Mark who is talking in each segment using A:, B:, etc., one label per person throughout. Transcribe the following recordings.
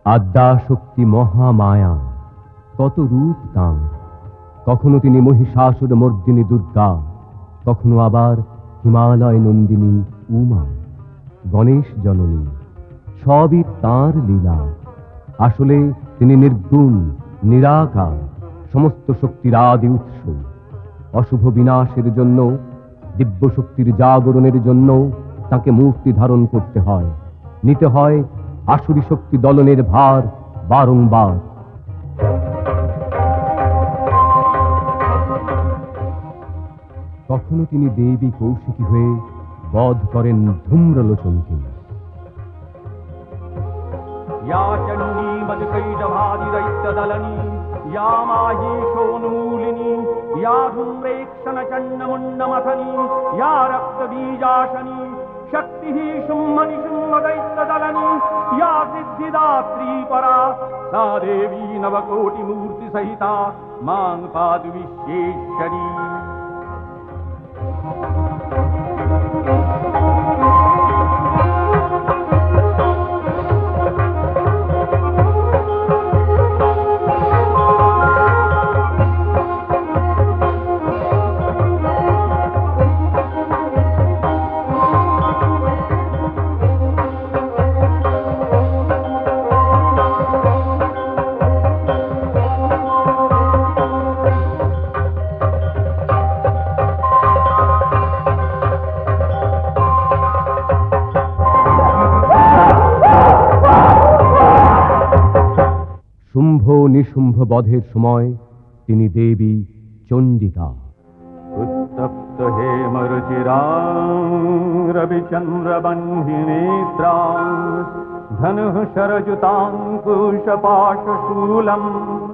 A: আদ্যা শক্তি মহামায়া, কত রূপ তাঁর। কখনো তিনি মহিষাসুর মর্দিনী দুর্গা, কখনো আবার হিমালয় নন্দিনী উমা, গণেশ জননী। সবই তাঁর লীলা। আসলে তিনি নির্গুণ, নিরাকার, সমস্ত শক্তির আদি উৎস। অশুভ বিনাশের জন্য, দিব্য শক্তির জাগরণের জন্য তাকে মূর্তি ধারণ করতে হয়, নিতে হয় আসুরী শক্তি দলনের ভার বারংবার। কখনো তিনি দেবী কৌশিকী হয়ে বধ করেন ধূম্রলোচনকে।
B: या चण्डी मधुकैटभादिदैत्यदलनी, या माहेशोन्मूलिनी, या धूम्रेक्षणचण्डमुण्डमथनी, या रक्तबीजाशनी, शक्तिः शुम्भनिशुम्भदैत्यदलनी, या सिद्धिदात्री परा, सा देवी नवकोटिमूर्तिसहिता मां पातु विश्वेश्वरी।
A: শুম্ভ নিশুম্ভ বধের সময় তিনি দেবী চণ্ডিকা।
B: उत्तप्त हेमरुचिरां रविचन्द्रबह्निनेत्रां, धनुः शरजुताङ्कुशपाशशूलम्,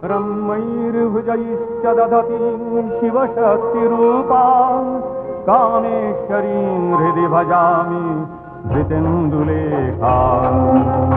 B: रम्मैर्भुजैश्च दधतीं शिवशक्तिरूपां, कामेश्वरीं हृदि भजामि धृतेन्दुलेखाम्।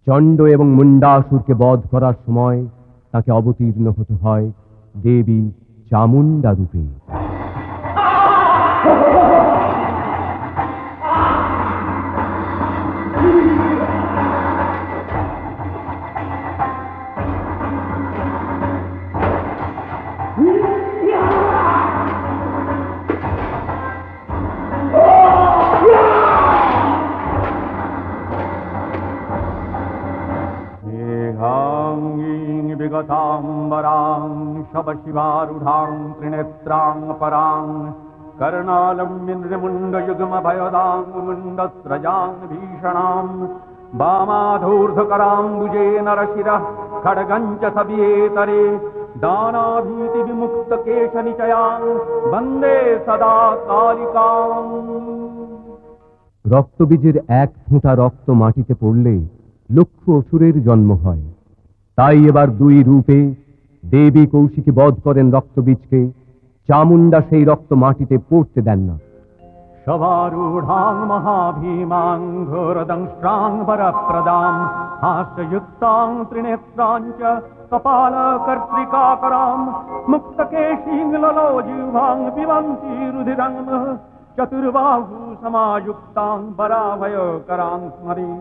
A: চণ্ড এবং মুণ্ডাসুরকে বধ করার সময় তাকে অবতীর্ণ হতে হয় দেবী চামুণ্ডা রূপে।
B: विगताम्बरां शबशिवारूढां त्रिनेत्रां परां, कर्णालम्बिन्द्रमुण्डयुग्मभयदां मुण्डस्रजां भीषणां, वामाधूर्ध्वकराम्बुजे नरशिरः खड्गं च सवियेतरे, दानाभीतिविमुक्तकेशनिचयां वन्दे सदा कालिकाम्।
A: রক্তবীজের এক ফোঁটা রক্ত মাটিতে পড়লে লক্ষ অসুরের জন্ম হয়। তাই এবার দুই রূপে দেবী কৌশিকী বধ করেন রক্তবীজকে। চামুণ্ডা সেই রক্ত মাটিতে পড়তে দেন না।
B: शवारूढां महाभीमां घोरदंष्ट्रां वरप्रदां, हास्ययुक्तां त्रिनेत्रां च कपालकर्त्रिकाकरां, मुक्तकेशीं ललोजिह्वां पिबन्ती रुधिरं, चतुर्बाहु समायुक्तां वराभयकरां स्मरे।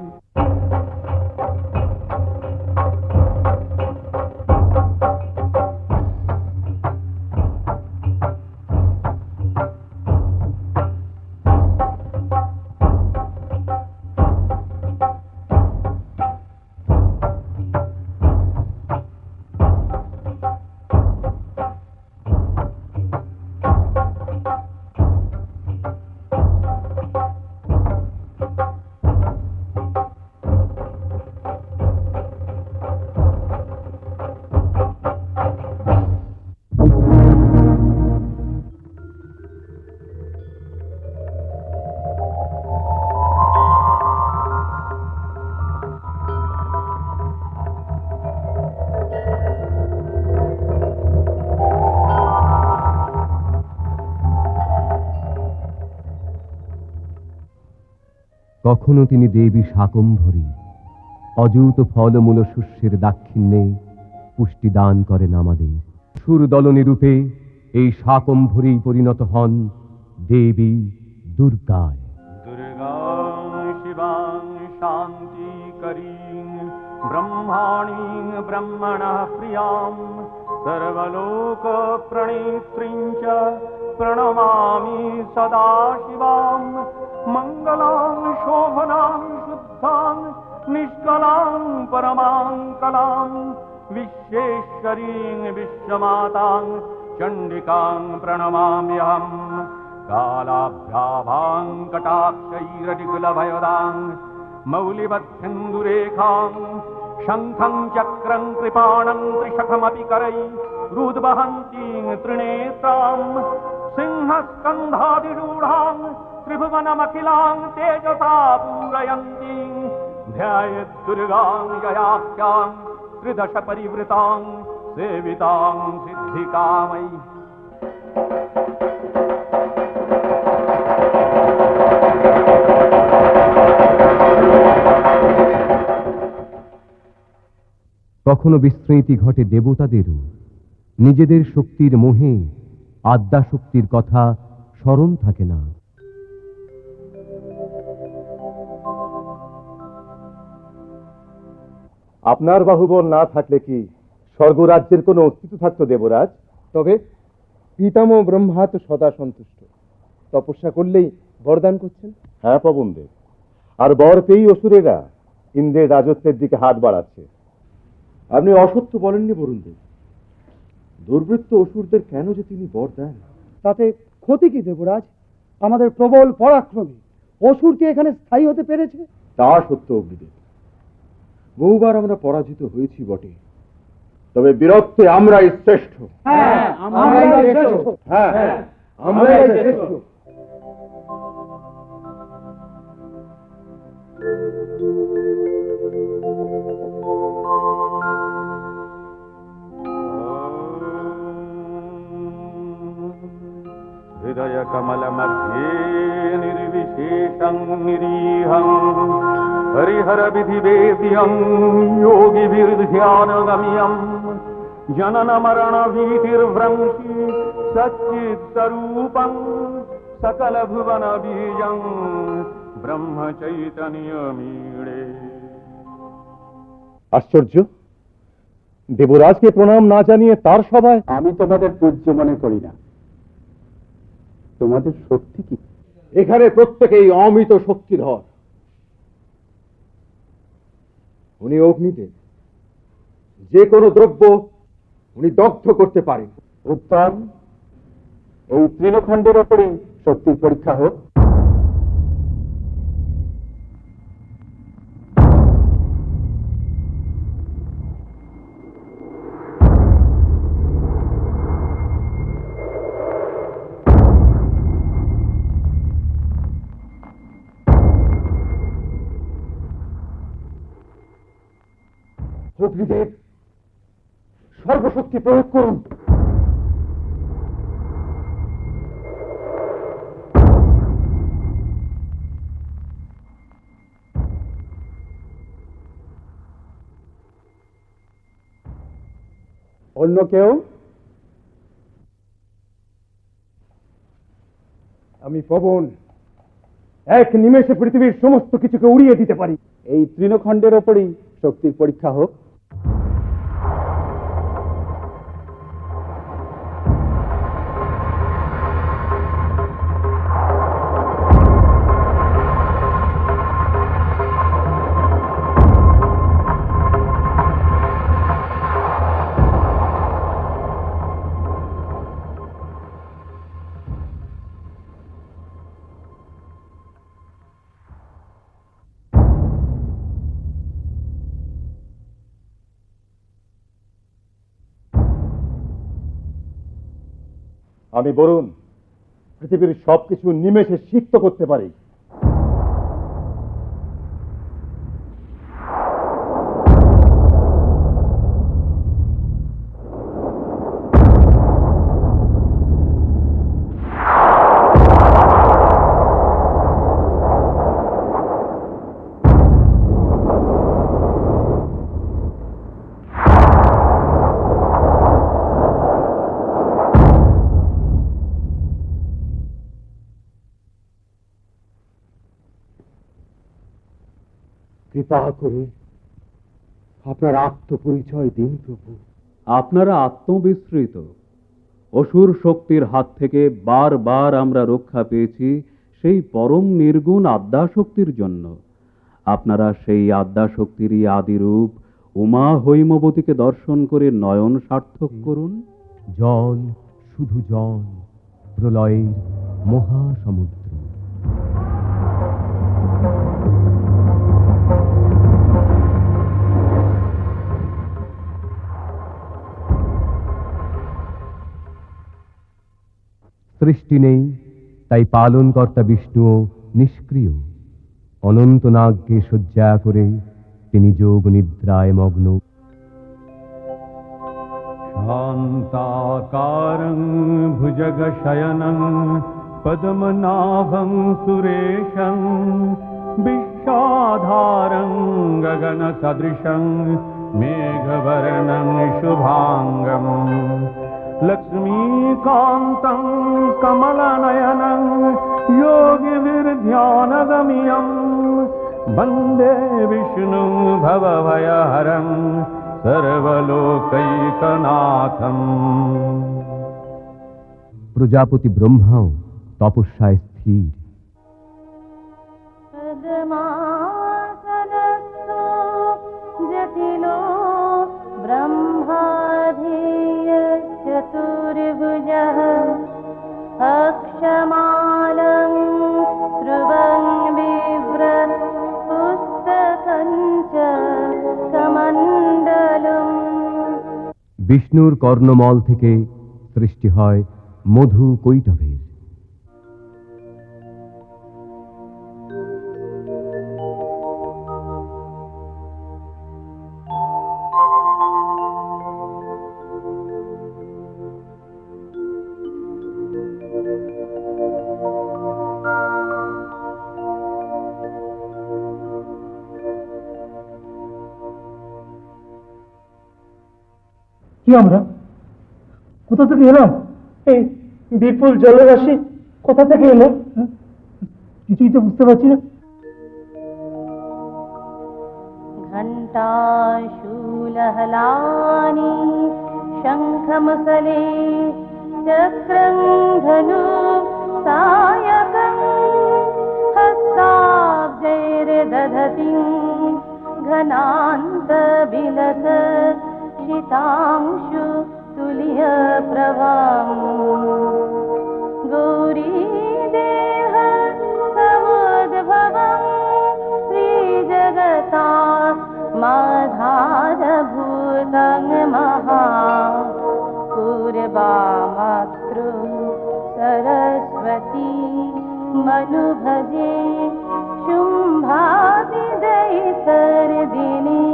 A: কখনো তিনি দেবী শাকম্ভরী, অযুত ফলমূল শস্যের দাক্ষিণ্যে পুষ্টি দান করেন আমাদের। সুরদলনী রূপে এই শাকম্ভরী পরিণত হন দেবী দুর্গায়।
B: দুর্গাং শিবাং শান্তিকরীং ব্রহ্মাণীং ব্রহ্মণঃ প্রিয়াং সর্বলোক প্রণেত্রীং চ প্রণমামি সদা শিবাং। মঙ্গলাং শোভনাং শুদ্ধাং নিষ্কলাং পরমাং কলাং विश्वेश्वरीं विश्वमातां चण्डिकां प्रणमाम्यहं। कालाभ्याभां कटाक्षैरटिकुलभयदां मौलिबद्धन्दुरेखां शङ्खं चक्रं कृपाणं त्रिशखमपि करैरुद्वहन्तीं त्रिनेत्रां सिंहस्कन्धादिरूढां त्रिभुवनमखिलां तेजसा पूरयन्तीं ध्यायेद्दुर्गां जयाख्यां त्रिदश परिवृतां सेवितां सिद्धिकामयी।
A: কখনো বিস্মৃতি ঘটে দেবতাদেরও, নিজেদের শক্তির মোহে আদ্যা শক্তির কথা স্মরণ থাকে না।
C: আপনার বাহুবল না থাকলে কি স্বর্গরাজ্যের কোনো অস্তিত্ব থাকতো দেবরাজ?
D: তবে পিতামহ ব্রহ্মা তো সদা সন্তুষ্ট, তপস্যা করলেই বরদান করছেন।
C: হ্যাঁ পবনদেব, আর বর পেয়েই অসুরেরা ইন্দ্রের রাজত্বের দিকে হাত বাড়াচ্ছে। আপনি অসত্য বলেননি বরুণদেব। দুর্বৃত্ত অসুরদের কেন যে তিনি বর দেন?
E: তাতে ক্ষতি কি দেবরাজ? আমাদের প্রবল পরাক্রমী অসুরকে এখানে স্থায়ী হতে পেরেছে।
C: তা সত্য অগ্নিদেব, বহুবার আমরা পরাজিত হয়েছি বটে, তবে বীরত্বে আমরাই শ্রেষ্ঠ।
E: হ্যাঁ, আমরাই শ্রেষ্ঠ।
C: হ্যাঁ, আমরাই শ্রেষ্ঠ।
B: हृदय कमल मध्ये निर्विशेषं निरीहं हरिहर विधि वेद्यं योगिभिर्ध्यानगम्यं जनन मरण भीतिर्भ्रंशि सच्चित् स्वरूपं सकल भुवन बीजं ब्रह्म चैतन्यमीडे।
C: আশ্চর্য, দেবরাজকে প্রণাম না জানিয়ে তার সভায়?
D: আমি তোমাদের পূজ্য মনে করি না। তোমাদের শক্তি কি?
C: এখানে প্রত্যেকেই অমিত শক্তিধর। উনি অগ্নিদেব, যে কোনো দ্রব্য উনি দগ্ধ করতে পারেন।
D: উত্তম, এই তৃণখণ্ডের ওপরে শক্তির পরীক্ষা হোক।
C: অগ্নিদেব, সর্বশক্তি প্রয়োগ করুন।
D: অন্য কেউ?
E: আমি পবন, এক নিমেষে পৃথিবীর সমস্ত কিছুকে উড়িয়ে দিতে পারি।
D: এই তৃণখণ্ডের ওপরেই শক্তির পরীক্ষা হোক।
C: আমি বরুণ, পৃথিবীর সবকিছু নিমেষে সিক্ত করতে পারি। কৃপা করে আপনার আত্মপরিচয় দিন প্রভু।
F: আপনারা আত্মবিস্মৃত। অসুর শক্তির হাত থেকে বারবার আমরা রক্ষা পেয়েছি সেই পরম নির্গুণ আদ্যাশক্তির জন্য। আপনারা সেই আদ্যাশক্তিরই আদিরূপ উমা হৈমবতীকে দর্শন করে নয়ন সার্থক করুন।
A: জল, শুধু জল, প্রলয়ের মহাসমুদ্র। সৃষ্টি নেই, তাই পালনকর্তা বিষ্ণুও নিষ্ক্রিয়। অনন্ত নাগকে শয্যা করে তিনি যোগ নিদ্রায় মগ্ন।
B: शान्ताकारं भुजगशयनं पद्मनाभं सुरेशं विश्वाधारं गगनसदृशं मेघवर्णं शुभाङ्गं लक्ष्मीकान्तं कमलनयनं योगिभिर्ध्यानगम्यं वन्दे विष्णुं भवभयहरं सर्वलोकैकनाथं।
A: প্রজাপতি ব্রহ্মাও তপস্যায় স্থির।
G: পদ্মাসনস্থো জটিলো ব্রহ্মাধিয়শ্চতুর্ভুজः অক্ষমালং শ্রুবং বিভ্রৎ পুস্তকং চ কমণ্ডলম।
A: বিষ্ণুর কর্ণমল থেকে সৃষ্টি হয় মধু কৈটভের।
E: কি আমরা কোথা থেকে এলাম? এই বিপুল জলরাশি কোথা থেকে এলো? কিছুই তো বুঝতে পারছি না।
G: ঘণ্টাশূলহলানি শঙ্খমুসলে চক্রং ধনু সায়কং হস্তাব্জৈর্দধতি ঘনান্তবিলস शीतांशु तुल्य प्रभां गौरी देह समुद्भवं श्रीजगता माधारभूतं महा पूर्वामातृ सरस्वती मनुभजे शुम्भादिदैतर्दिनी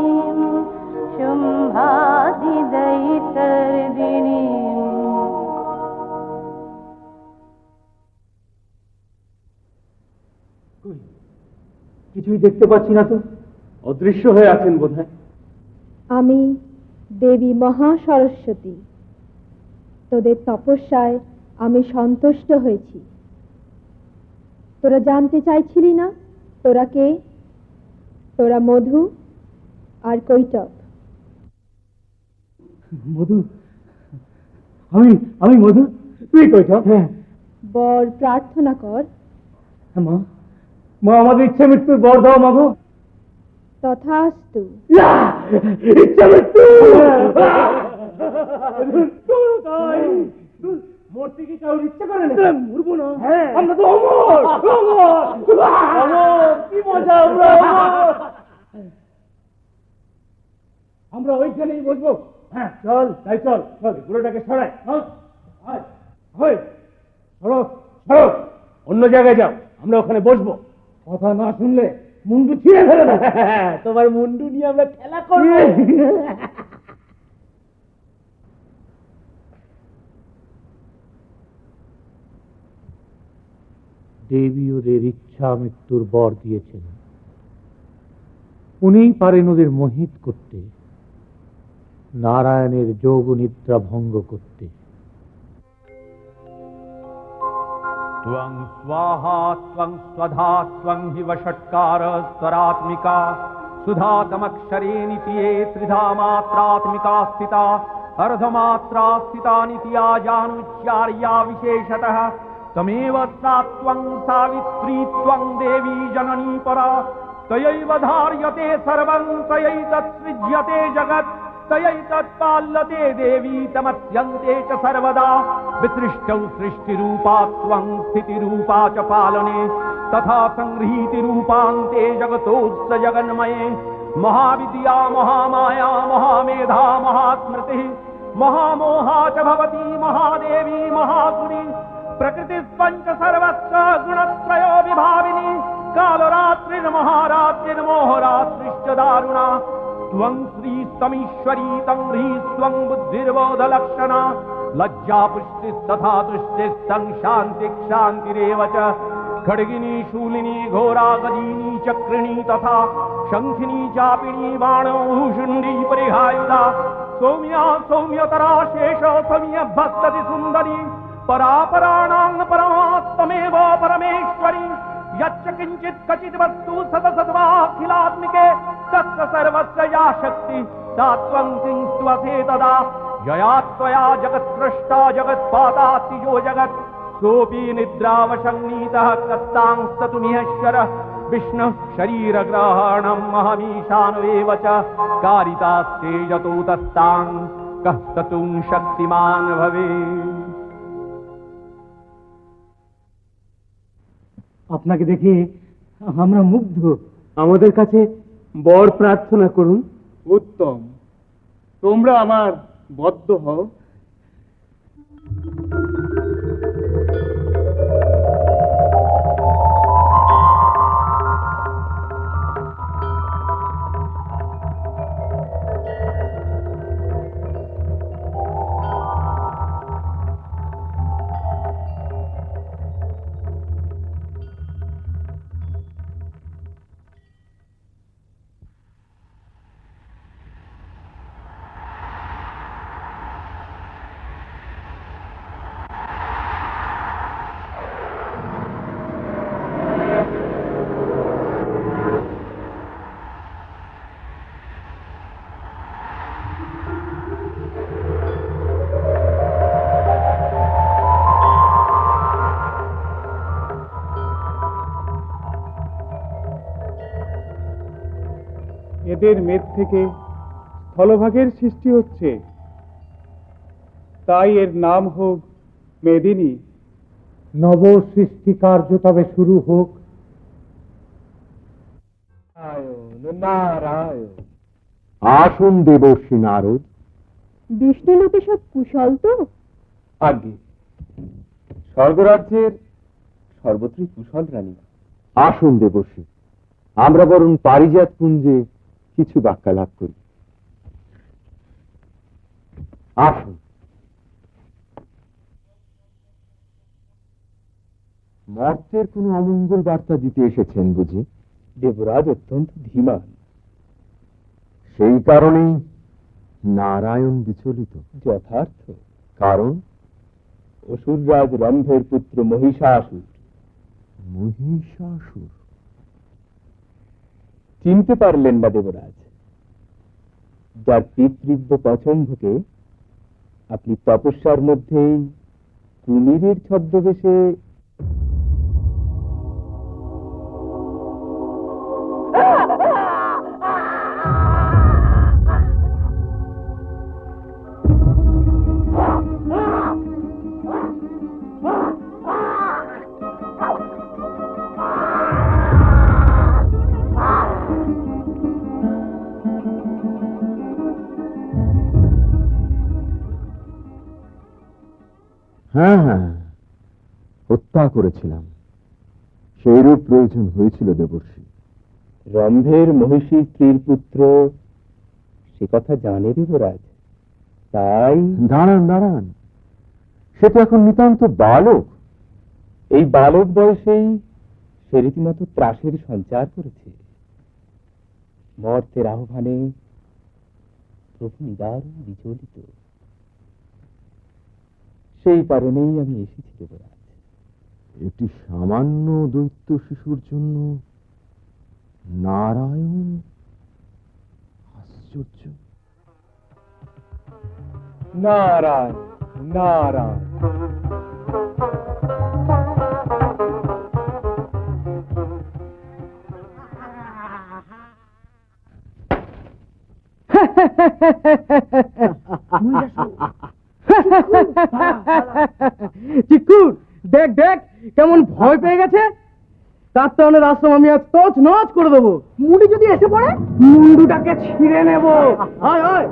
G: शुम्भादिदैतर्दिनी।
E: কিছুই দেখতে পাচ্ছি না তো।
F: অদৃশ্য হয়ে আছেন বোধহয়।
H: আমি দেবী মহাসরস্বতী। তোদের তপস্যায় আমি সন্তুষ্ট হয়েছি। তোরা জানতে চাইছিলি না তোরা কে? তোরা মধু আর কৈটভ।
E: মধু? আমি মধু, তুই কৈটভ।
H: বর প্রার্থনা কর।
E: মা, মা আমাদের ইচ্ছে মৃত্যুর বর দাও মাগো।
H: তথাস্তু।
E: ইচ্ছা মৃত্যু। মরতে কি কারোর ইচ্ছে করে না? মরবো না, আমরা তো অমর। কি মজা, আমরা ওইখানেই বসবো। হ্যাঁ চল, তাই চল চল, বুড়োটাকে সরাই। সরো সরো, অন্য জায়গায় যাও, আমরা ওখানে বসবো। কথা না শুনলে মুন্ডু ছিঁড়ে ফেলে না। তোমার মুন্ডু নিয়ে আমরা খেলা করবো।
I: দেবী ওদের ইচ্ছা মৃত্যুর বর দিয়েছেন। উনিই পারেন ওদের মোহিত করতে, নারায়ণের যোগ নিদ্রা ভঙ্গ করতে।
B: त्वं स्वाहा त्वं स्वधा त्वं हि वषट्कार स्वरात्मिका सुधातमक्षरे नितिये त्रिधा मात्रात्मिका स्थिता अर्धमात्रा स्थिता नित्या जानुच्चार्या विशेषतः तमेव सा त्वं सावित्री त्वं देवी जननी परा तयैव धार्यते सर्वं तयैतत्सृज्यते जगत् तयैतत्पाल्यते देवी तमत्यन्ते च सर्वदा विसृष्टौ सृष्टिरूपा त्वं स्थितिरूपा च पालने तथा संगृहीतिरूपान्ते जगतोऽस्य जगन्मये महाविद्या महामाया महामेधा महास्मृतिः महामोहा च भवती महादेवी महागुणी प्रकृतिस्पञ्च सर्वस्य गुणत्रयो विभाविनी कालरात्रिर्महारात्रिर्मोहरात्रिश्च दारुणा त्वं श्रीस्तमीश्वरी तं ह्रीस्त्वं बुद्धिर्बोधलक्षणा लज्जा पुष्टिस्तथा तुष्टिस्तं शान्तिक्षान्तिरेव च खड्गिनी शूलिनी घोरा गदीनी चक्रिणी तथा शंखिनी चापिणी बाणभूषुण्डी परिहायुधा सौम्या सौम्यतरा शेष सौम्य भस्तति सुन्दरी परापराणां परमात्ममेव परमेश्वरी यच्च किञ्चित् क्वचित् वस्तु सदसद्वाखिलात्मिके तस्य सर्वस्य या शक्ति सा त्वं सिंस्त्वसे तदा यया त्वया जगत्सृष्टा जगत्पादातिजो जगत् सोऽपि निद्रावशन्नीतः कस्तांस्ततु निःश्वरः विष्णुः शरीरग्रहणं महमीशानवेव च कारितास्ते यतो तस्तां कः स्ततुं शक्तिमान् भवेत्।
E: আপনাকে দেখে আমরা মুগ্ধ। আমাদের কাছে বর প্রার্থনা করুন। উত্তম, তোমরা আমার বদ্ধ হও। এদের মেদ থেকে স্থলভাগের সৃষ্টি হচ্ছে, তাই এর নাম হোক মেদিনী।
I: নব সৃষ্টি কার্য তবে শুরু হোক।
D: নারায়ণ।
A: আসুন দেবর্ষি নারদ।
H: বিষ্ণুলোকে সব কুশল তো?
D: আগে স্বর্গরাজ্যের সর্বত্রই কুশল রানী।
A: আসুন দেবর্ষি, আমরা বরং পারিজাত কুঞ্জে কিছু বাক্যালাপ করি। আসুন। মর্তের কোনো অমঙ্গল বার্তা দিতে এসেছেন বুঝি?
D: দেবরাজ অত্যন্ত ধীমান,
A: সেই কারণেই নারায়ণ বিচলিত।
D: যথার্থ।
A: কারণ
D: অসুররাজ রম্ভের পুত্র মহিষাসুর।
A: মহিষাসুর?
D: চিনতে পারলেন না দেবরাজ? যার পিতৃব্য পছন্দকে আপনি তপস্যার মধ্যেই কুমিরের ছদ্মবেশে
A: হ্যাঁ হ্যাঁ, হত্যা করেছিলাম। সেইরূপ প্রয়োজন হয়েছিল দেবর্ষি।
D: রম্ভের মহিষী স্ত্রীর পুত্র, সে কথা জানে দেবরাজ। তাই
A: দাঁড়ান দাঁড়ান, সে তো এখন নিতান্ত বালক।
D: এই বালক বয়সেই সে রীতিমতো ত্রাসের সঞ্চার করেছে। মর্তের আহ্বানে প্রভু নিদারুণ বিচলিত, সেই কারণেই আমি এসেছি দেবরাজ।
A: এটি সামান্য দৈত্য শিশুর জন্য নারায়ণ
D: আশ্চর্য! নারায়ণ নারায়ণ! চিকুর, দেখ দেখ কেমন ভয় পেয়ে গেছে। তার তো অনেক আশ্রম আমি আজ তছ নচ করে দেবো। মুড়ি যদি এসে পড়ে, মুন্ডুটাকে ছিঁড়ে নেব। আয় আয়।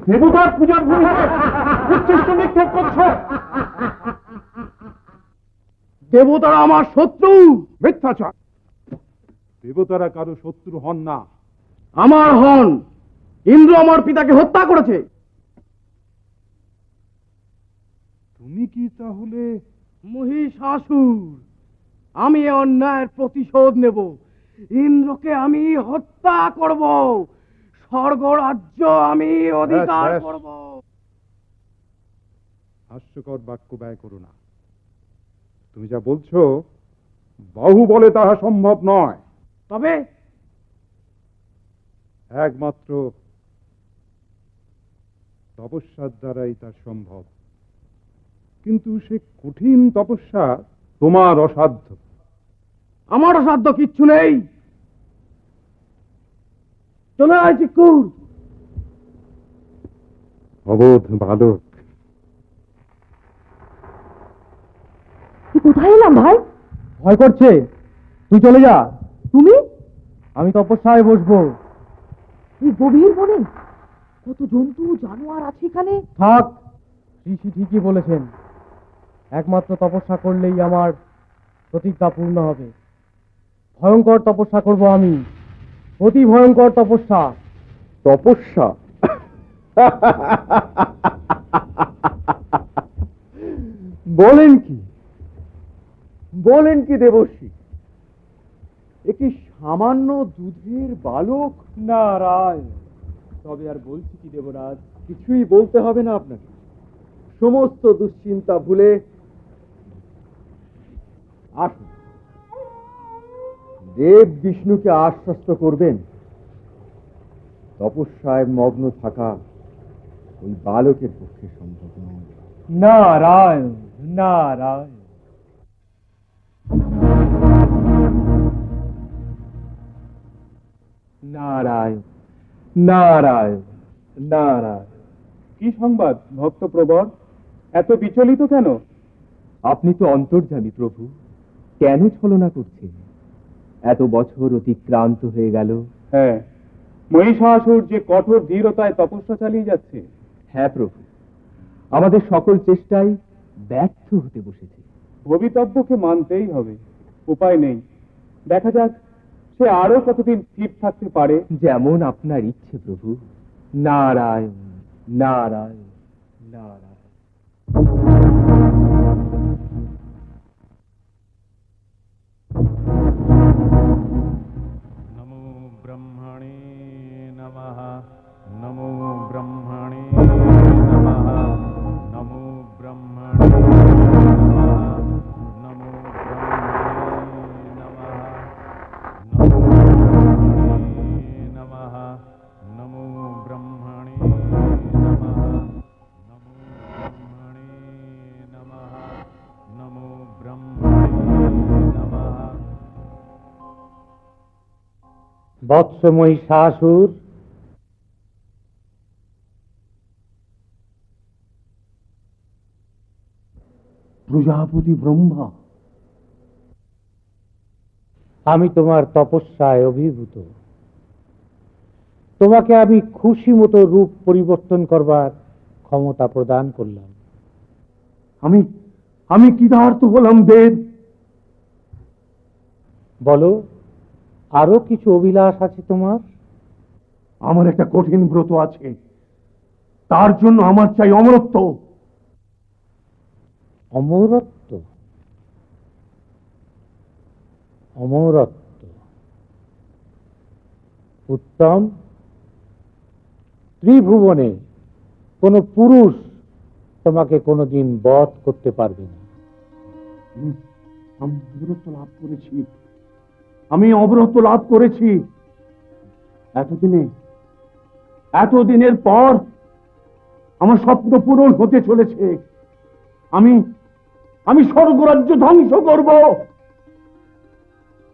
E: দেবতার পূজার ভূমিতে উচ্ছিষ্ট নিক্ষেপ করছ।
D: দেবতারা আমার শত্রু।
E: মিথ্যাচার! দেবতারা কারো শত্রু হন না।
D: আমার হন। ইন্দ্র আমার পিতাকে হত্যা করেছে।
E: তুমি কি তাহলে?
D: মহিষাসুর। আমি এ অন্যায়ের প্রতিশোধ নেব। ইন্দ্রকে আমি হত্যা করব। স্বর্গ রাজ্য আমি অধিকার
E: ব্যাস, ব্যাস।
D: করব।
E: হাস্যকর বাক্য ব্যয় করো না। তুমি যা বলছো বাহু বলে তাহা সম্ভব নয়।
D: তবে
E: একমাত্র তপস্যার দ্বারাই তা সম্ভব। কিন্তু সে কঠিন তপস্যা তোমার অসাধ্য।
D: আমার অসাধ্য কিচ্ছু নেই। চলে আয় চিকুর।
E: অবোধ বালক,
H: কোথায় এলাম ভাই?
D: ভয় করছে? তুই চলে যা।
H: তুমি
D: আমি তপস্যায় বসবো।
H: এই গভীর বনে কত জন্তু জানোয়ার আছে এখানে।
D: থাক, ঋষি ঠিকই বলেছেন। একমাত্র তপস্যা করলেই আমার প্রতিজ্ঞা পূর্ণ হবে। ভয়ঙ্কর তপস্যা করব আমি, অতি ভয়ঙ্কর তপস্যা।
C: তপস্যা? বলেন কি, বলেন কি দেবর্ষি? একটি সামান্য দুধের বালক?
D: নারায়ণ! তবে আর বলছি কি দেবরাজ?
C: কিছুই বলতে হবে না আপনাকে। সমস্ত দুশ্চিন্তা ভুলে আসুন। দেব বিষ্ণুকে আশ্বস্ত করবেন তপস্যায় মগ্ন থাকা ওই বালকের পক্ষে সম্ভব নয়।
D: নারায়ণ নারায়ণ! নারায়ণ নারায়ণ নারায়ণ!
F: কি সংবাদ ভক্তপ্রবর? এত বিচলিত কেন?
A: আপনি তো অন্তর্যামী প্রভু, কেন ছলনা করছেন? এত বছর অতিক্রান্ত হয়ে গেল।
F: হ্যাঁ, মহিষাসুর যে কঠোর দৃঢ়তায় তপস্যা চালিয়ে যাচ্ছে।
A: হ্যাঁ প্রভু, আমাদের সকল চেষ্টাই ব্যর্থ হতে বসেছে।
F: ভবিতব্যকে মানতেই হবে, উপায় নেই। দেখা যাক সে আরো কতদিন স্থির থাকতে পারে।
A: যেমন আপনার ইচ্ছে প্রভু।
D: নারায়ণ নারায়ণ নারায়ণ!
E: নমো ব্রহ্মণে নমঃ। নমো ব্রহ্মণে নমঃ। নমো ব্রহ্মণে নমঃ। নমো ব্রহ্মণে নমঃ। নমো ব্রহ্মণে নমঃ। নমো ব্রহ্মণে নমঃ। নমো ব্রহ্মণে নমঃ। নমো ব্রহ্মণে নমঃ।
I: বৎস মহিষাসুর,
E: প্রজাপতি ব্রহ্মা,
I: আমি তোমার তপস্যায় অভিভূত। তোমাকে আমি খুশি মতো রূপ পরিবর্তন করবার ক্ষমতা প্রদান করলাম।
E: আমি কৃতার্থ হলাম দেব।
I: বলো, আরো কিছু অভিলাষ আছে তোমার?
E: আমার একটা কঠিন ব্রত আছে, তার জন্য আমার চাই অমরত্ব।
I: অমরত্ব? অমরত্ব? উত্তম, ত্রিভুবনে কোনো পুরুষ তোমাকে কোনোদিন বধ করতে পারবে না।
E: আমি অবরত লাভ করেছি, আমি অবরত লাভ করেছি। এতদিনের পর আমার স্বপ্ন পূরণ হতে চলেছে। আমি স্বর্গরাজ্য ধ্বংস করব।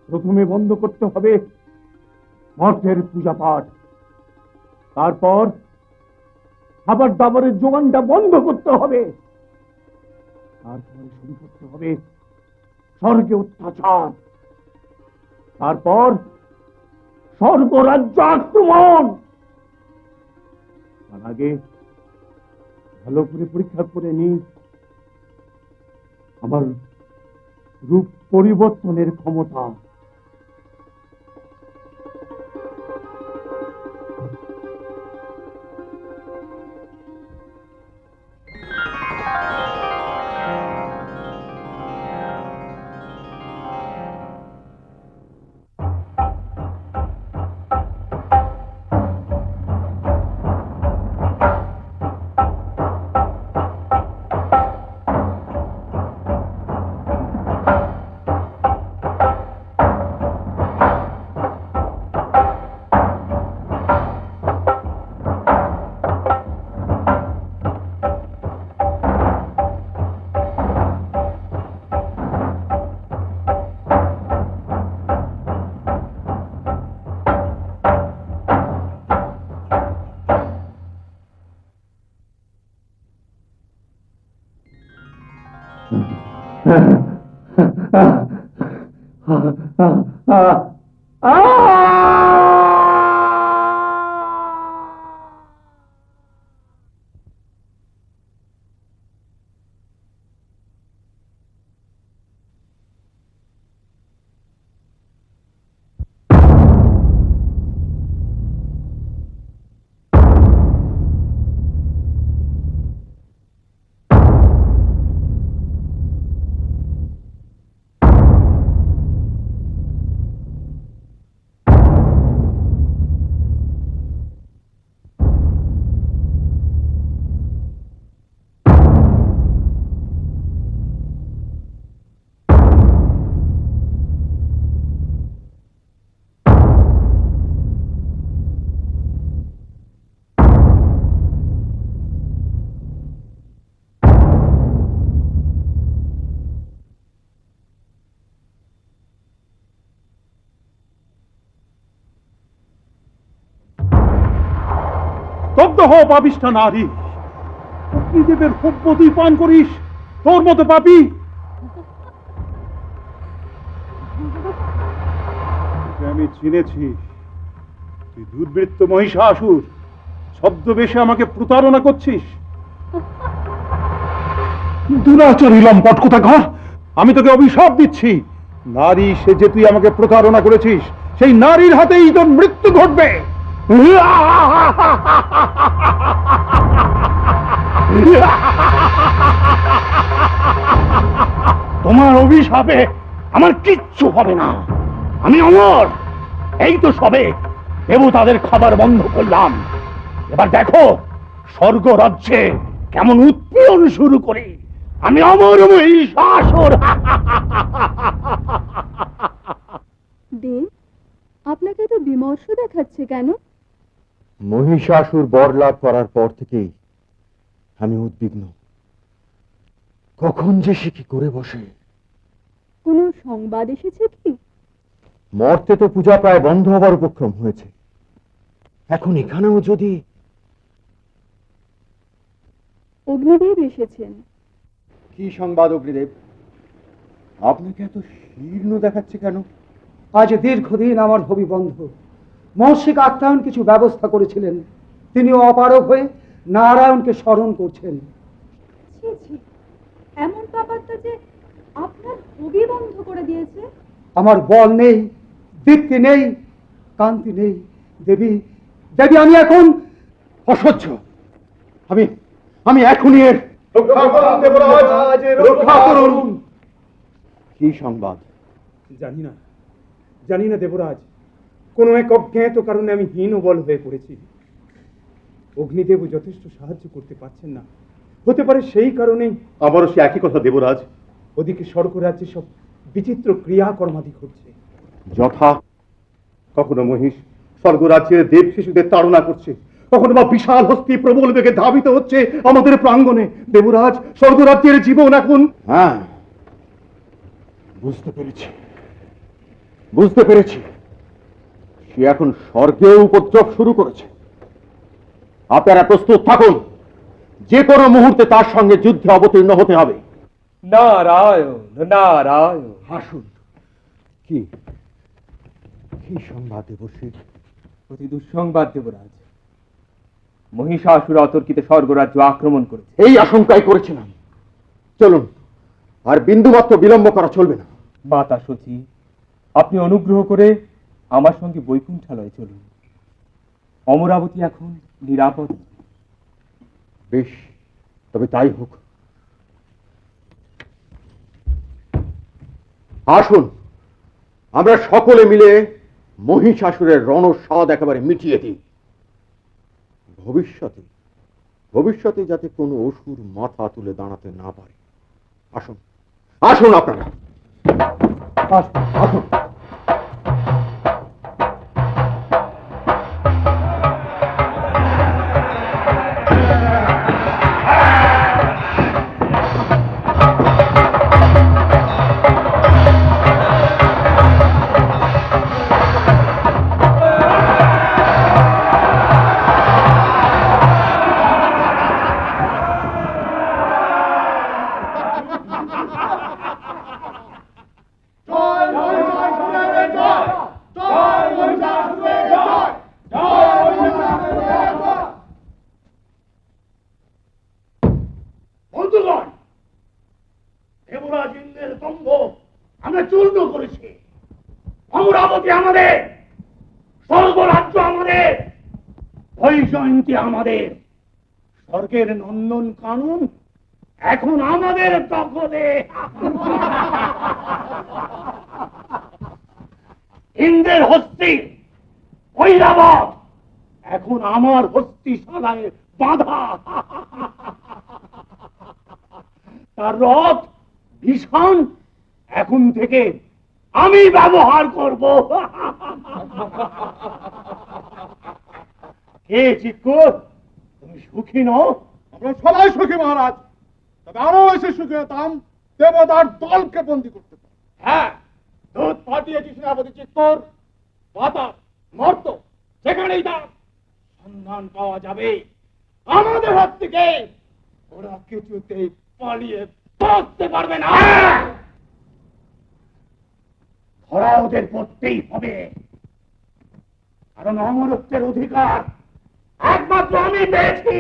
E: প্রথমে বন্ধ করতে হবে মর্তের পূজা পাঠ, তারপর খাবার দাবারের যোগানটা বন্ধ করতে হবে, তারপরে শুরু করতে হবে স্বর্গে অত্যাচার, তারপর স্বর্গরাজ্য আক্রমণ। তার আগে ভালো করে পরীক্ষা করে নি আমার রূপ পরিবর্তনের ক্ষমতা। স্তব্ধ হ পাপিষ্ঠা নারী, অগ্নিদেবের হোম্য তুই পান করিস, তোর মতো পাপী। আমি চিনেছি, তুই দুর্বৃত্ত মহিষাসুর, ছদ্মবেশে আমাকে প্রতারণা করছিস। দুরাচারী লম্পট কোথাকার, আমি তোকে অভিশাপ দিচ্ছি। নারী সেজে তুই আমাকে প্রতারণা করেছিস, সেই নারীর হাতেই তোর মৃত্যু ঘটবে। তোমার অভিশাপে আমার কিচ্ছু হবে না, আমি অমর। এই তো সবে দেবতাদের খাবার বন্ধ করলাম, এবার দেখো স্বর্গ রাজ্যে কেমন উৎপীড়ন শুরু করি। আমি অমর মহিষাসুর।
J: দেব, আপনাকে তো বিমর্ষ দেখাচ্ছে কেন?
C: মহিষাসুর বর লাভ করার পর থেকেই আমি উদ্বিগ্ন, কখন যে সে কি করে বসে।
J: কোনো সংবাদ এসেছে কি?
C: মর্তে তো পূজা প্রায় বন্ধ হবার উপক্রম হয়েছে, এখন এখানেও যদি।
J: অগ্নিদেব এসেছেন।
C: কি সংবাদ অগ্নিদেব? আপনাকে এত শীর্ণ দেখাচ্ছে কেন?
K: আজ দীর্ঘদিন আমার হবি বন্ধ মহর্ষিক আত্মায়ন কিছু ব্যবস্থা করেছিলেন, তিনি অপারগ হয়ে নারায়ণকে স্মরণ করছেন।
J: এমন পাপাত্তা যে আপনার হবি বন্ধ করে দিয়েছে।
K: আমার বল নেই, দীপ্তি নেই, কান্তি নেই। দেবী দেবী, আমি এখন অসহ্য। আমি এখনই এর রক্ষা করুন। কি সংবাদ?
E: জানি না দেবরাজ,
B: কোনো এক অজ্ঞাত কারণে আমি হীনবল হয়ে পড়েছি। অগ্নিদেব যথেষ্ট সাহায্য করতে পারছেন না, হতে পারে সেই কারণেই।
C: আমারও সে একই কথা দেবরাজ।
B: ওদিকে স্বর্গরাজ্যে সব বিচিত্র ক্রিয়াকর্মাদি ঘটছে।
C: যথা কখনো মহিষ স্বর্গরাজ্যের দেব শিশুদের তাড়না করছে, কখনো বা বিশাল হস্তি প্রবল বেগে ধাবিত হচ্ছে আমাদের প্রাঙ্গণে। দেবরাজ, স্বর্গরাজ্যের জীবন এখন। হ্যাঁ, বুঝতে পেরেছি, বুঝতে পেরেছি। সে এখন স্বর্গেও উপদ্রব শুরু করেছে। আপনারা প্রস্তুত থাকুন, যে কোনো মুহূর্তে তার সঙ্গে যুদ্ধে অবতীর্ণ হতে হবে।
B: নারায়ণ নারায়ণ।
C: আসুন। কি কি সংবাদ দেবশ্রী?
B: অতি দুঃসংবাদ দেবরাজ। মহিষাসুর অতর্কিত স্বর্গরাজ্য আক্রমণ করেছে।
C: এই আশঙ্কাই করেছিলাম। চলুন, আর বিন্দুমাত্র বিলম্ব করা চলবে না।
B: মাতা সচি, আপনি অনুগ্রহ করে আমার সঙ্গে বৈকুণ্ঠালয়ে চলুন। অমরাবতী এখন নিরাপদ।
C: বেশ, তবে তাই হোক। আসুন, আমরা সকলে মিলে মহিষাসুরের রণস্বাদ একেবারে মিটিয়ে দিই। ভবিষ্যতে ভবিষ্যতে যাতে কোনো অসুর মাথা তুলে দাঁড়াতে না পারে। আসুন, আসুন আপনারা, আসুন।
E: দেবরাজ ইন্দ্রের দম্ভ আমরা চূর্ণ করেছি। অমরাবতী আমাদের, স্বর্গরাজ্য আমাদের, বৈজয়ন্তী আমাদের, স্বর্গের নন্দন কানন এখন আমাদের দখলে। ইন্দ্রের হস্তি ঐরাবত এখন আমার হস্তিশালায় বাঁধা। তার রথ ভীষণ এখন থেকে আমি ব্যবহার করব। কে চিৎকুর, তুমি সুখী নও?
K: আমরা সবাই সুখী মহারাজ, তবে আরো এসে সুখী হতাম দেবতার দলকে বন্দী করতে।
E: হ্যাঁ, দুধ পাঠিয়েছি সেনাপতি চিত্তর, বাতাস মর্ত সেখানেই তার সন্ধান পাওয়া যাবে। আমাদের হাত থেকে ওরা কিছুতেই পালিয়ে বাঁচতে পারবে না। ধরা ওদের করতেই হবে, কারণ অমরত্বের অধিকার একমাত্র আমি পেয়েছি।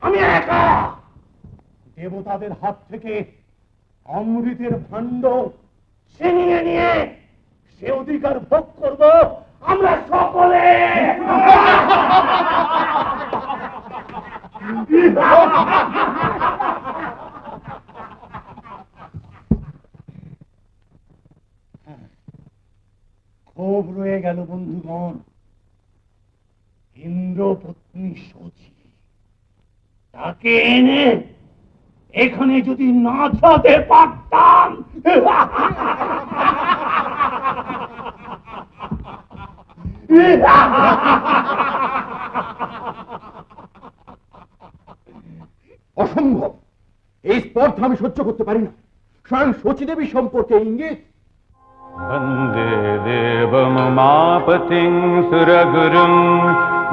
E: আমি একা দেবতাদের হাত থেকে অমৃতের ভাণ্ড ছিনিয়ে নিয়ে সে অধিকার ভোগ করব আমরা সকলে। ক্ষোভ রয়ে গেল বন্ধুগণ। ইন্দ্রপত্নী সচি, তাকে এনে এখানে যদি নাচাতে পারতাম।
C: অসম্ভব, এই স্পর্ধা আমি সহ্য করতে পারি না। স্বয়ং শচীদেবী সম্পর্কে ইঙ্গিত।
L: বন্দে দেবমাপতিং সুরগুরুং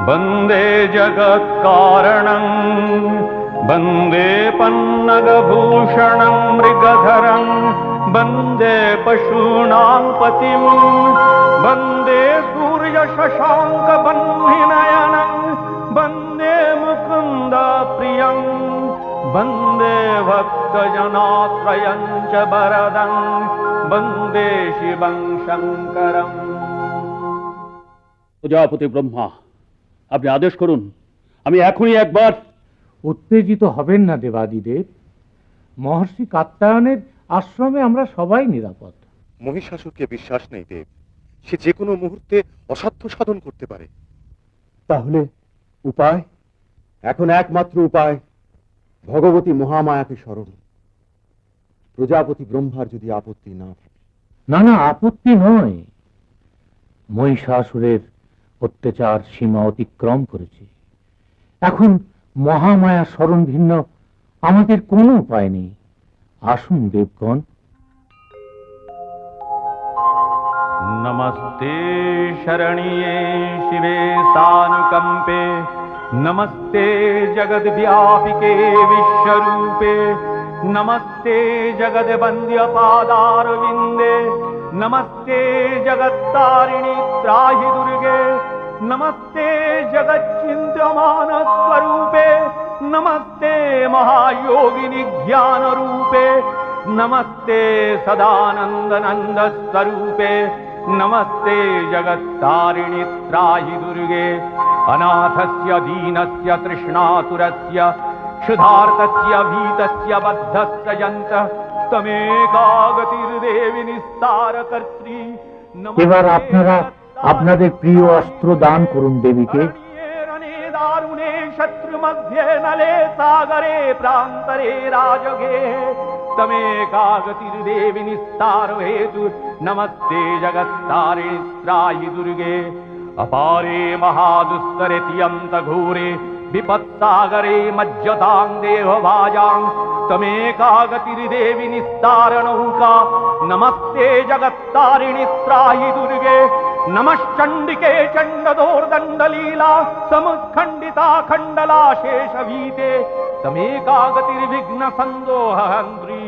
L: বন্দে জগৎকারণং বন্দে পন্নগভূষণং মৃগধরং বন্দে পশূনাং পতিম বন্দে সূর্য শশাঙ্ক বহ্নিনয়নং বন্দে মুকুন্দ প্রিয়ং বন্দে ভক্তজনাশ্রয়ং চ বরদং বন্দে শিবং শঙ্করম।
E: প্রজাপতি ব্রহ্মা, আপনি আদেশ করুন, আমি এখনই একবার।
I: উত্তেজিত হবেন না দেবাদিদেব, মহর্ষি কাত্যায়নের আশ্রমে আমরা সবাই নিরাপদ।
C: মহিষাসুরকে বিশ্বাস নেই দেব, সে যে কোনো মুহূর্তে অসাধ্য সাধন করতে পারে।
K: তাহলে উপায়?
C: এখন একমাত্র উপায় ভগবতী মহামায়াকে স্মরণ। প্রজাপতি ব্রহ্মার যদি আপত্তি না থাকে।
I: না না, আপত্তি নয়। মহিষাসুরের অত্যাচার সীমা অতিক্রম করেছে। এখন মহামায়া স্মরণ ভিন্ন আমাদের কোনো উপায় নেই। আসুন দেবগণ।
L: नमस्ते शरण्ये शिवे सानुकंपे, नमस्ते जगद्व्यापिके विश्वरूपे, नमस्ते जगद्वन्द्य पादारविन्दे, नमस्ते जगत्तारिणि त्राहि दुर्गे, नमस्ते जगच्चिन्त्यमान स्वरूपे, नमस्ते महायोगिनि ज्ञान रूपे, नमस्ते सदानंद नंद स्वरूपे, नमस्ते जगत्तारिणि त्राहि दुर्गे, अनाथस्य दीनस्य तृष्णातुरस्य क्षुधार्तस्य भीतस्य बद्धस्य यन्तः तमेकागतिर्देवि निस्तारकर्त्री।
I: এবার আপনারা আপনাদের প্রিয় অস্ত্র দান করুন দেবীকে।
L: दारुणे शत्रु मध्ये नले सागरे प्रान्तरे राजगे तमेकागतिर्देवि निस्तार हेतु। नमस्ते जगत्तारिणि त्राहि दुर्गे, अपारे महादुस्तरे तियन्त घोरे विपत्सागरे मज्जतां देहभाजां तमेकागतिर्देवि निस्तार नौका। नमस्ते जगत्तारिणि त्राहि दुर्गे, नमश्चण्डिके चण्डदोर्दण्डलीला समुत्खण्डिता खण्डला शेषभीते तमेकागतिर्विघ्न सन्दोहहन्त्री।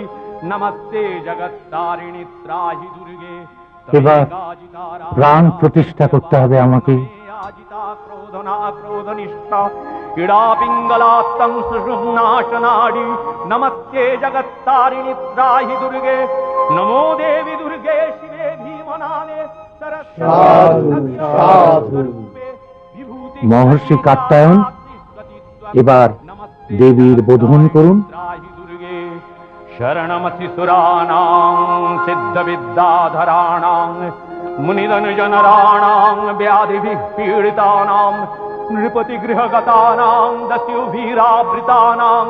L: नमस्ते जगत्तारिणि त्राहि दुर्गे।
I: এবার প্রাণ প্রতিষ্ঠা করতে হবে আমাকে।
L: आजिता क्रोधना क्रोधनिष्ठा क्रीडा पिङ्गलात्तं सुषुम्नाशनाडी। नमस्ते जगत्तारिणि त्राहि दुर्गे, नमो देवी दुर्गे शिवे भीमनाने
I: মহর্ষি কাত্যায়ন, এবার দেবীর বোধন করুন।
L: शरणमसि सुराणां सिद्धविद्याधराणां मुनिधनजनराणां व्याधिभिः पीडितानां नृपतिगृहगतानां दस्युभिरावृतानां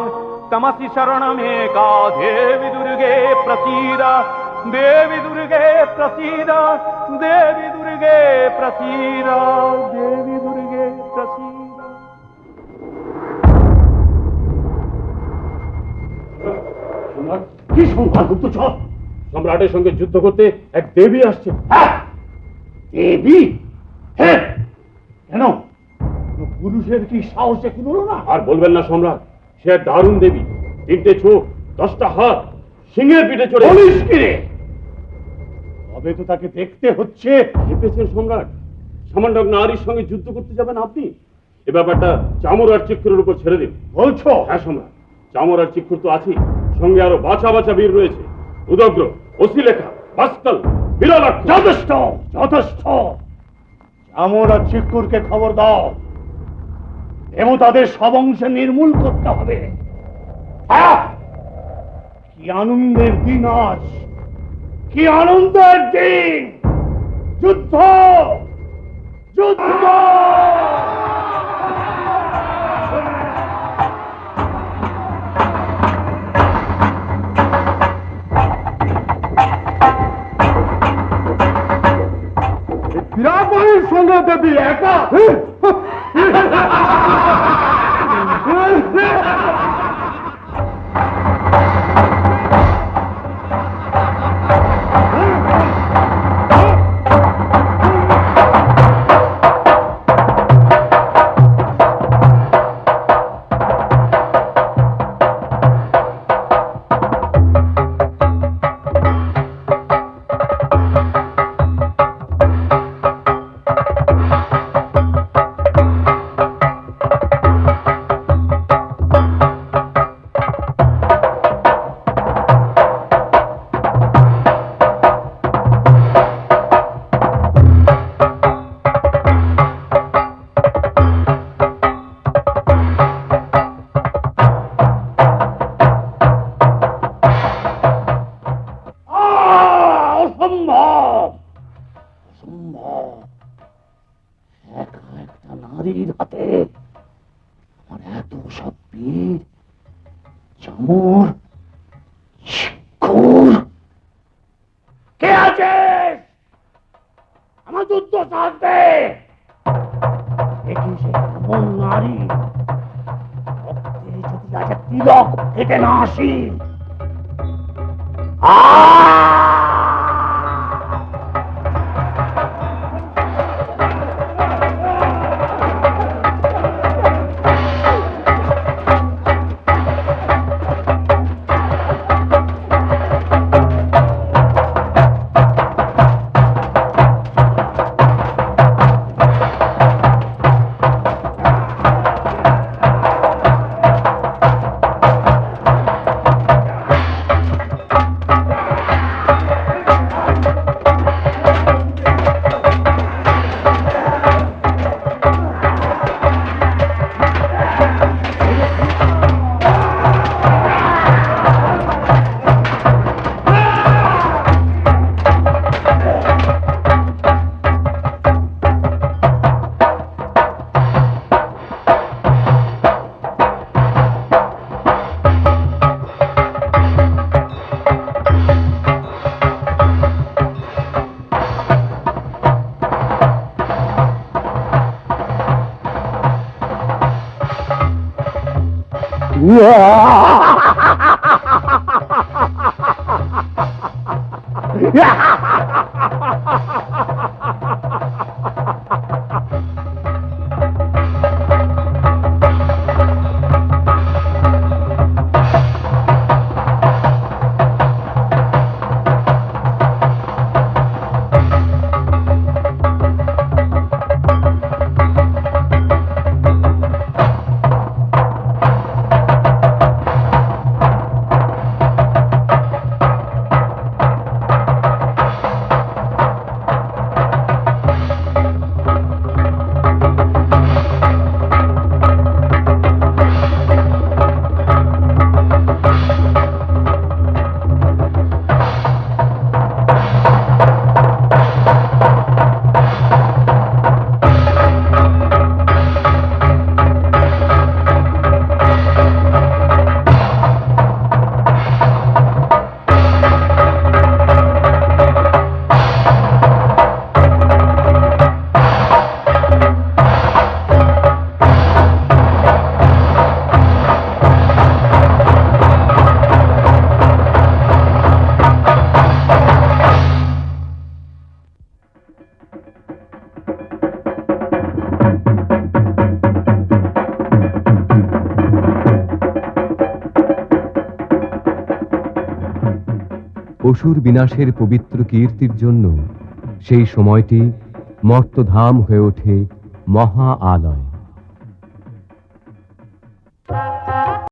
L: तमसि शरणमेका देवी दुर्गे प्रसीद। देवी दुर्गे प्रसीद, देवी दुर्गे प्रसीद, देवी दुर्गे प्रसीद।
E: কি সংবাদ গুপ্তচর?
F: সম্রাটের সঙ্গে যুদ্ধ করতে এক দেবী আসছে।
E: দেবী? হ্যাঁ, কেন? পুরুষের কি সাহসে কুলোলো না?
F: আর বলবেন না সম্রাট, সে এক দারুণ দেবী। 3টে চোখ, 10টা হাত, সিংহের পিঠে চড়ে।
E: বলিস কি রে? তবে তো তাকে দেখতে হচ্ছে।
F: ভেবেছেন সম্রাট সামান্য নারীর সঙ্গে যুদ্ধ করতে যাবেন আপনি? এ ব্যাপারটা চামর আর চিক্ষুরের উপর ছেড়ে দিন।
E: বলছো?
F: হ্যাঁ সম্রাট, চামর আর চিক্ষুর তো আছেই, সঙ্গে আরো বাছা বাছা বীর রয়েছে। উদগ্র, অশ্লীলেখা, ভাস্কল, বিরলাক্ষ।
E: যথেষ্ট, যথেষ্ট। চামর আর চিক্ষুরকে খবর দাও, দেবতাদের সব অংশে নির্মূল করতে হবে। কি আনন্দের দিন আজ, কি আনন্দের দিন! যুদ্ধ, যুদ্ধ! বিরাটবাড়ির সঙ্গে দেবী একা? একা একটা নারীর হাতে আমার এত সব বীর চামর শিক্ষুর। কে আছে আমার যুদ্ধ সাথে? দেখি সে এমন নারী রক্তে যদি আজ তিলক কেটে না আসি।
A: অসুর বিনাশের পবিত্র কীর্তির জন্য সেই সময়টি মর্তধাম হয়ে ওঠে মহা আলয়।